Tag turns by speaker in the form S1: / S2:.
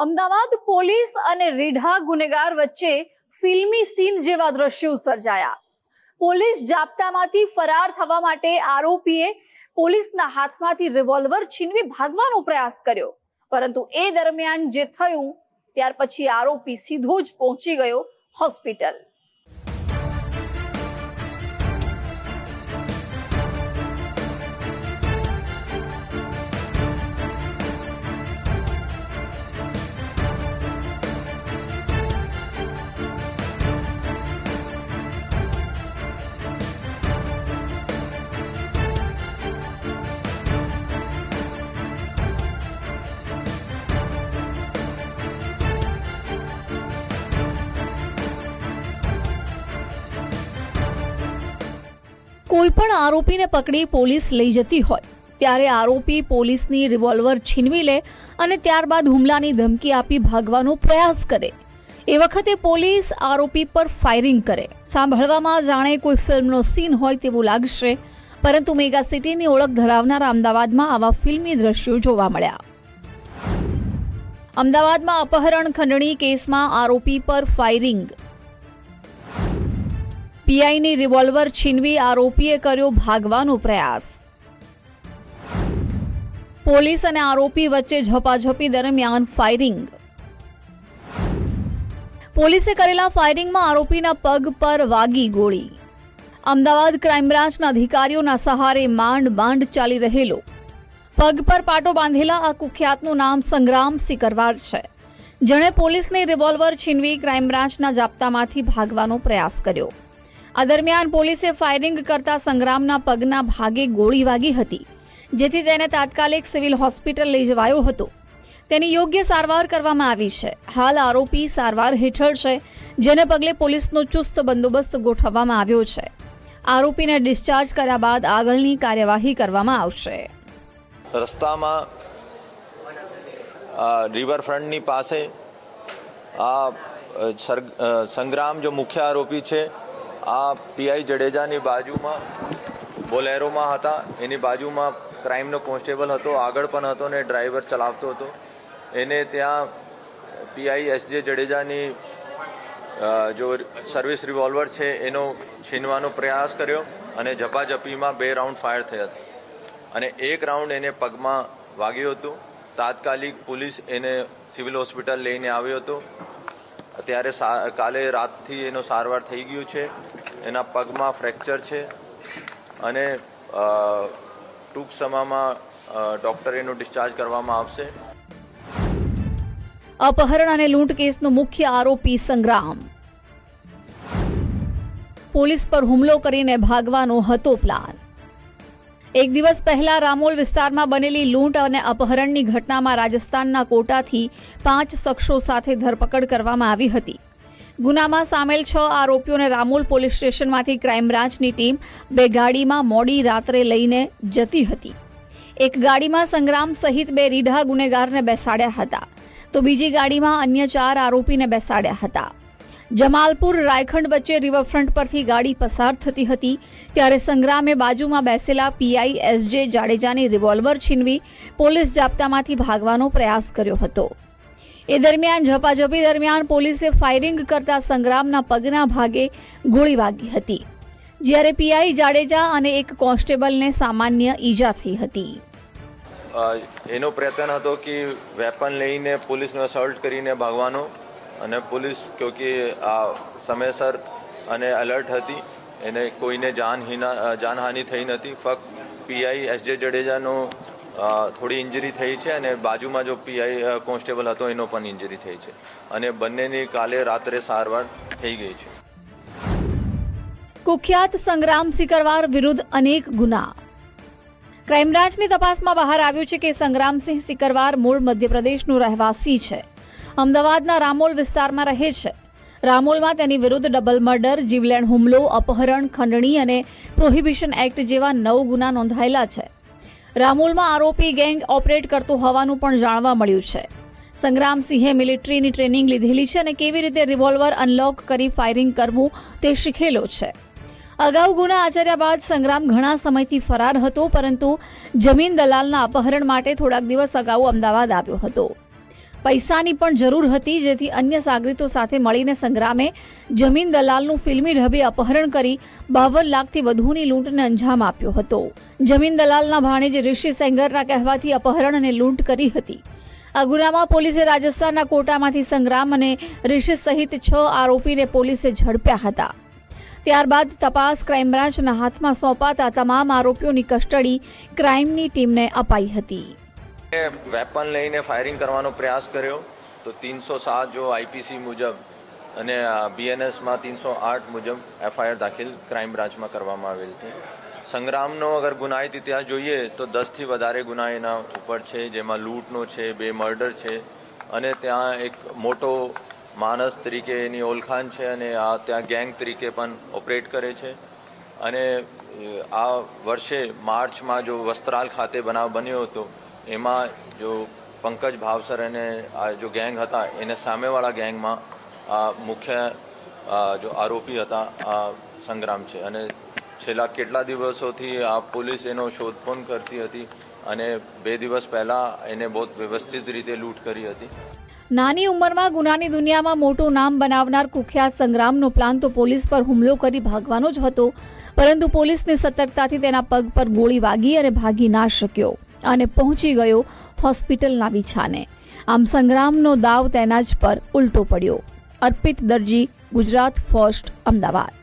S1: Ahmedabad police અને રીઢા ગુનેગાર વચ્ચે ફિલ્મી સીન જેવા દ્રશ્યો સર્જાયા। પોલીસ જાપ્તામાંથી ફરાર થવા માટે આરોપીએ પોલીસના હાથમાંથી રિવોલ્વર છીનવી ભાગવાનો પ્રયાસ કર્યો, પરંતુ એ દરમિયાન જે થયું ત્યાર પછી આરોપી સીધો જ પહોંચી ગયો હોસ્પિટલ। કોઈ પણ આરોપીને પકડી પોલીસ લઈ જતી હોય ત્યારે આરોપી પોલીસની રિવોલ્વર છીનવી લે અને ત્યારબાદ હુમલાની ધમકી આપી ભાગવાનો પ્રયાસ કરે। એ વખતે પોલીસ આરોપી પર ફાયરિંગ કરે। સાંભળવામાં જાણે કોઈ ફિલ્મનો સીન હોય તેવું લાગશે, પરંતુ મેગા સિટીની ઓળખ ધરાવનારા અમદાવાદમાં આવા ફિલ્મી દ્રશ્યો જોવા મળ્યા। અમદાવાદમાં અપહરણ ખંડણી કેસમાં આરોપી પર ફાયરિંગ। પીઆઈની રિવોલ્વર છીનવી આરોપીએ કર્યો ભાગવાનો પ્રયાસ। પોલીસ અને આરોપી વચ્ચે ઝપાઝપી દરમિયાન ફાયરિંગ। પોલીસે કરેલા ફાયરિંગમાં આરોપીના પગ પર વાગી ગોળી। અમદાવાદ ક્રાઇમ બ્રાન્ચના અધિકારીઓના સહારે માંડ ચાલી રહેલો પગ પર પાટો બાંધેલા આ કુખ્યાતનું નામ સંગ્રામ સિકરવાર છે, જેણે પોલીસની રિવોલ્વર છીનવી ક્રાઇમ બ્રાન્ચના જાપ્તામાંથી ભાગવાનો પ્રયાસ કર્યો। આ દરમિયાન પોલીસે ફાયરિંગ કરતા સંગ્રામના પગના ભાગે ગોળી વાગી હતી, જેથી તેને તાત્કાલિક સિવિલ હોસ્પિટલ લઈ જવાયો હતો। તેની યોગ્ય સારવાર કરવામાં આવી છે। હાલ આરોપી સારવાર હેઠળ છે, જેને પગલે પોલીસનો ચુસ્ત બંદોબસ્ત ગોઠવવામાં આવ્યો છે। આરોપીને ડિસ્ચાર્જ કર્યા બાદ આગળની કાર્યવાહી કરવામાં આવશે।
S2: રસ્તામાં રિવરફ્રન્ટની પાસે સંગ્રામ જો મુખ્ય આરોપી છે, આ પીઆઈ જડેજાની બાજુમાં બોલેરોમાં હતા। એની બાજુમાં ક્રાઇમનો કોન્સ્ટેબલ હતો, આગળ પણ હતો ને ડ્રાઈવર ચલાવતો હતો। એને ત્યાં પીઆઈ એસજે જડેજાની જો સર્વિસ રિવોલ્વર છે એનો છીનવાનો પ્રયાસ કર્યો અને ઝપાઝપીમાં 2 રાઉન્ડ ફાયર થયા અને 1 રાઉન્ડ એને પગમાં વાગ્યું હતું। તાત્કાલિક પોલીસ એને સિવિલ હોસ્પિટલ લઈને આવ્યો હતો। અત્યારે કાલે રાતથી એનો સારવાર થઈ ગયું છે। એના પગમાં ફ્રેક્ચર છે અને ટૂંક સમયમાં ડૉક્ટર એનું ડિસ્ચાર્જ કરવામાં આવશે।
S1: અપહરણ અને લૂંટ કેસનો મુખ્ય આરોપી સંગ્રામ। પોલીસ પર હુમલો કરીને ભાગવાનો હતો પ્લાન। એક દિવસ પહેલા રામોલ વિસ્તારમાં બનેલી લૂંટ અને અપહરણની ઘટનામાં રાજસ્થાનના કોટાથી 5 શખ્સો સાથે ધરપકડ કરવામાં આવી હતી। ગુનામાં સામેલ 6 આરોપીઓને રામોલ પોલીસ સ્ટેશનમાંથી ક્રાઇમ બ્રાન્ચની ટીમ 2 ગાડીમાં મોડી રાત્રે લઈને જતી હતી। એક ગાડીમાં સંગ્રામ સહિત 2 રીઢા ગુનેગારને બેસાડ્યા હતા, તો બીજી ગાડીમાં અન્ય 4 આરોપીને બેસાડ્યા હતા। જમાલપુર રાયખંડ વચ્ચે રિવરફ્રન્ટ પરથી ગાડી પસાર થતી હતી ત્યારે સંગ્રામે બાજુમાં બેસેલા પીઆઈ એસજે જાડેજાની રિવોલ્વર છીનવી પોલીસ જાપ્તામાંથી ભાગવાનો પ્રયાસ કર્યો હતો। એ દરમિયાન ઝપાઝપી દરમિયાન પોલીસે ફાયરિંગ કરતા સંગ્રામના પગના ભાગે ગોળી વાગી હતી, જ્યારે પીઆઈ જાડેજા અને એક કોન્સ્ટેબલને સામાન્ય ઈજા થઈ હતી।
S2: એનો પ્રયત્ન હતો કે વેપન લઈને પોલીસનો અસોલ્ટ કરીને ભાગવાનો, અને પોલીસ ક્યોંકि આ સમયસર અને એલર્ટ હતી, એને કોઈને જાનહાનિ થઈ નથી। ફક્ત પીઆઈ એસજે જડેજાનો થોડી ઇન્જરી થઈ છે અને બાજુમાં જો પીઆઈ કોન્સ્ટેબલ હતો એનો પણ ઇન્જરી થઈ છે અને બંનેની કાલે રાત્રે સારવાર થઈ ગઈ છે।
S1: કુખ્યાત સંગ્રામ સિકરવાર વિરુદ્ધ અનેક ગુના। ક્રાઇમ બ્રાન્ચની તપાસમાં બહાર આવ્યું છે કે સંગ્રામસિંહ સિકરવાર મૂળ મધ્યપ્રદેશનો રહેવાસી છે। અમદાવાદના રામોલ વિસ્તારમાં રહે છે। રામોલમાં તેની વિરુદ્ધ ડબલ મર્ડર, જીવલેણ હુમલો, અપહરણ, ખંડણી અને પ્રોહિબિશન એક્ટ જેવા 9 ગુના નોંધાયેલા છે। રામોલમાં આરોપી ગેંગ ઓપરેટ કરતો હોવાનું પણ જાણવા મળ્યું છે। સંગ્રામસિંહે મિલિટરીની ટ્રેનિંગ લીધેલી છે અને કેવી રીતે રિવોલ્વર અનલોક કરી ફાયરિંગ કરવું તે શીખેલો છે। અગાઉ ગુના આચર્યા બાદ સંગ્રામ ઘણા સમયથી ફરાર હતો, પરંતુ જમીન દલાલના અપહરણ માટે થોડાક દિવસ અગાઉ અમદાવાદ આવ્યો હતો। પૈસાની પણ જરૂર હતી, જેથી અન્ય સાગરીતો સાથે મળીને સંગ્રામે જમીન દલાલનું ફિલ્મી ઢબે અપહરણ કરી 52 લાખથી વધુની લૂંટને અંજામ આપ્યો હતો. જમીન દલાલના ભાણેજ ઋષિ સેંગરના કહેવાથી અપહરણ અને લૂંટ કરી હતી. આ ગુનામાં પોલીસે રાજસ્થાનના કોટામાંથી સંગ્રામ અને ઋષિ સહિત 6 આરોપીને પોલીસે ઝડપ્યા હતા. ત્યારબાદ તપાસ ક્રાઇમ બ્રાન્ચના હાથમાં સોંપાતા તમામ આરોપીઓની કસ્ટડી ક્રાઇમની ટીમને અપાઈ હતી.
S2: વેપન લઈને ફાયરિંગ કરવાનો પ્રયાસ કર્યો તો 307 જો આઈપીસી મુજબ અને બીએનએસમાં 308 મુજબ એફઆઈઆર દાખલ ક્રાઇમ બ્રાન્ચમાં કરવામાં આવેલ છે. સંગ્રામનો અગર ગુનાહિત ઇતિહાસ જોઈએ તો 10થી વધારે ગુના એના ઉપર છે, જેમાં લૂંટનો છે, 2 મર્ડર છે અને ત્યાં એક મોટો માણસ તરીકે એની ઓળખાણ છે અને આ ત્યાં ગેંગ તરીકે પણ ઓપરેટ કરે છે. અને આ વર્ષે માર્ચમાં જો વસ્ત્રાલ ખાતે બનાવ બન્યો હતો, એમાં જો પંકજ ભાવસર અને આ જો ગેંગ હતા એને સામેવાળા ગેંગમાં મુખ્ય જો આરોપી હતા આ સંગ્રામ છે. અને છેલ્લા કેટલા દિવસોથી આ પોલીસ એનો શોધખોળ કરતી હતી અને 2 દિવસ પહેલાં એને બહુ વ્યવસ્થિત રીતે લૂંટ કરી હતી.
S1: નાની ઉંમરમાં ગુનાની દુનિયામાં મોટું નામ બનાવનાર કુખ્યાત સંગ્રામનો પ્લાન તો પોલીસ પર હુમલો કરી ભાગવાનો જ હતો, પરંતુ પોલીસની સતર્કતાથી તેના પગ પર ગોળી વાગી અને ભાગી ના શક્યો અને પહોંચી ગયો હોસ્પિટલના બિછાને. આમ સંગ્રામનો દાવ તેના જ પર ઉલટો પડ્યો. અર્પિત દરજી, ગુજરાત ફર્સ્ટ, અમદાવાદ.